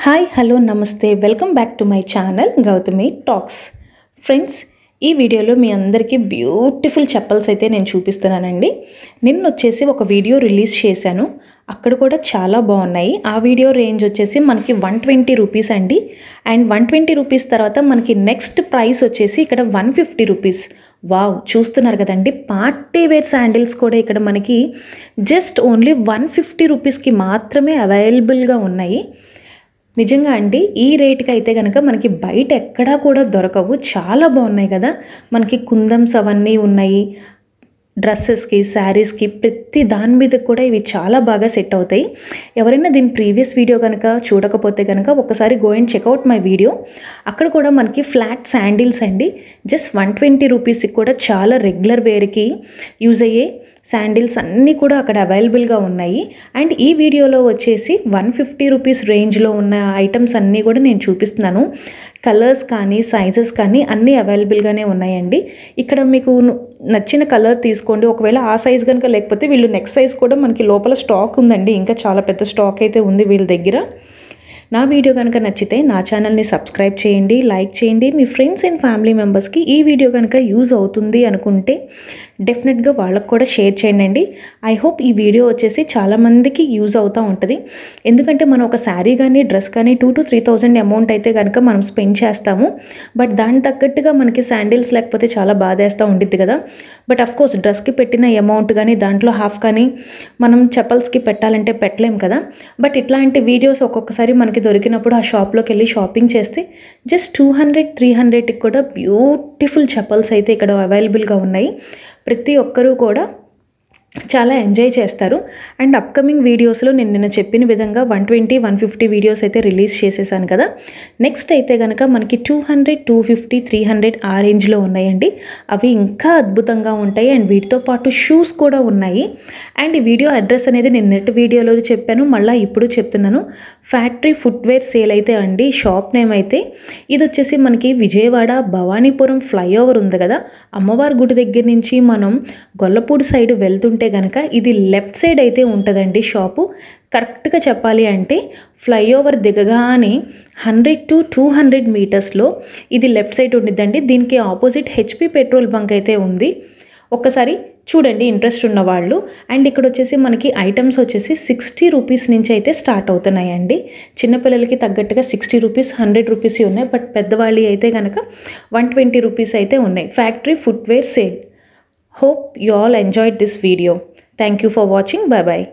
Hi hello నమస్తే welcome back to my channel Gautami talks. Friends, ఈ వీడియోలో మీ అందరికీ బ్యూటిఫుల్ చెప్పల్స్ అయితే నేను చూపిస్తున్నానండి. నిన్న వచ్చేసి ఒక వీడియో రిలీజ్ చేశాను, అక్కడ కూడా చాలా బాగున్నాయి. ఆ వీడియో రేంజ్ వచ్చేసి మనకి 120 రూపీస్ అండి. అండ్ 120 రూపీస్ తర్వాత మనకి నెక్స్ట్ ప్రైస్ వచ్చేసి ఇక్కడ 150 రూపీస్. వావ్, చూస్తున్నారు కదండి, పార్టీ వేర్ శాండిల్స్ కూడా ఇక్కడ మనకి జస్ట్ ఓన్లీ 150 రూపీస్కి మాత్రమే అవైలబుల్గా ఉన్నాయి. నిజంగా అండి, ఈ రేట్కి అయితే కనుక మనకి బయట ఎక్కడా కూడా దొరకవు. చాలా బాగున్నాయి కదా, మనకి కుందమ్స్ అవన్నీ ఉన్నాయి. డ్రెస్సెస్కి, శారీస్కి, ప్రతి దాని మీద కూడా ఇవి చాలా బాగా సెట్ అవుతాయి. ఎవరైనా దీని ప్రీవియస్ వీడియో కనుక చూడకపోతే కనుక ఒకసారి go and checkout my video. అక్కడ కూడా మనకి ఫ్లాట్ శాండిల్స్ అండి, జస్ట్ 120 రూపీస్కి కూడా చాలా రెగ్యులర్ వేర్కి యూజ్ అయ్యే శాండిల్స్ అన్నీ కూడా అక్కడ అవైలబుల్గా ఉన్నాయి. అండ్ ఈ వీడియోలో వచ్చేసి 150 రూపీస్ రేంజ్లో ఉన్న ఐటమ్స్ అన్నీ కూడా నేను చూపిస్తున్నాను. కలర్స్ కానీ సైజెస్ కానీ అన్నీ అవైలబుల్గానే ఉన్నాయండి. ఇక్కడ మీకు నచ్చిన కలర్ తీసుకోండి. ఒకవేళ ఆ సైజ్ కనుక లేకపోతే వీళ్ళు నెక్స్ట్ సైజ్ కూడా మనకి లోపల స్టాక్ ఉందండి, ఇంకా చాలా పెద్ద స్టాక్ అయితే ఉంది వీళ్ళ దగ్గర. నా వీడియో కనుక నచ్చితే నా ఛానల్ని సబ్స్క్రైబ్ చేయండి, లైక్ చేయండి. మీ ఫ్రెండ్స్ అండ్ ఫ్యామిలీ మెంబర్స్కి ఈ వీడియో కనుక యూజ్ అవుతుంది అనుకుంటే డెఫినెట్గా వాళ్ళకు కూడా షేర్ చేయండి. ఐ హోప్ ఈ వీడియో వచ్చేసి చాలామందికి యూజ్ అవుతూ ఉంటుంది. ఎందుకంటే మనం ఒక శారీ కానీ డ్రెస్ కానీ 2,000 to 3,000 అమౌంట్ అయితే కనుక మనం స్పెండ్ చేస్తాము. బట్ దాని తగ్గట్టుగా మనకి శాండిల్స్ లేకపోతే చాలా బాధేస్తూ ఉంటుంది కదా. బట్ అఫ్కోర్స్ డ్రెస్కి పెట్టిన అమౌంట్ కానీ దాంట్లో హాఫ్ కానీ మనం చెప్పల్స్కి పెట్టాలంటే పెట్టలేం కదా. బట్ ఇట్లాంటి వీడియోస్ ఒక్కొక్కసారి మనకి దొరికినప్పుడు ఆ షాప్లోకి వెళ్ళి షాపింగ్ చేస్తే జస్ట్ 200-300కి కూడా బ్యూటిఫుల్ చెప్పల్స్ అయితే ఇక్కడ అవైలబుల్గా ఉన్నాయి. ప్రతి ఒక్కరూ కూడా చాలా ఎంజాయ్ చేస్తారు. అండ్ అప్కమింగ్ వీడియోస్లో నేను నిన్న చెప్పిన విధంగా 120-150 వీడియోస్ అయితే రిలీజ్ చేసేసాను కదా. నెక్స్ట్ అయితే కనుక మనకి 200, 250, 300 ఆ రేంజ్లో ఉన్నాయండి. అవి ఇంకా అద్భుతంగా ఉంటాయి. అండ్ వీటితో పాటు షూస్ కూడా ఉన్నాయి. అండ్ ఈ వీడియో అడ్రస్ అనేది నేను నెట్ వీడియోలో చెప్పాను, మళ్ళీ ఇప్పుడు చెప్తున్నాను. ఫ్యాక్టరీ ఫుట్వేర్ సేల్ అయితే అండి షాప్ నేమ్ అయితే. ఇది వచ్చేసి మనకి విజయవాడ భవానీపురం ఫ్లైఓవర్ ఉంది కదా, అమ్మవారి గుడి దగ్గర నుంచి మనం గొల్లపూడి సైడ్ వెళ్తుంటే గనక ఇది లెఫ్ట్ సైడ్ అయితే ఉంటుందండి షాపు. కరెక్ట్గా చెప్పాలి అంటే ఫ్లైఓవర్ దిగగానే 100 to 200 మీటర్స్లో ఇది లెఫ్ట్ సైడ్ ఉండిద్దండి. దీనికి ఆపోజిట్ హెచ్పి పెట్రోల్ బంక్ అయితే ఉంది. ఒక్కసారి చూడండి ఇంట్రెస్ట్ ఉన్నవాళ్ళు. అండ్ ఇక్కడ వచ్చేసి మనకి ఐటమ్స్ వచ్చేసి 60 రూపీస్ నుంచి అయితే స్టార్ట్ అవుతున్నాయండి. చిన్నపిల్లలకి తగ్గట్టుగా 60 రూపీస్, 100 రూపీస్ ఉన్నాయి. బట్ పెద్దవాళ్ళు అయితే కనుక 120 రూపీస్ అయితే ఉన్నాయి. Factory footwear sale. Hope you all enjoyed this video. Thank you for watching. Bye bye.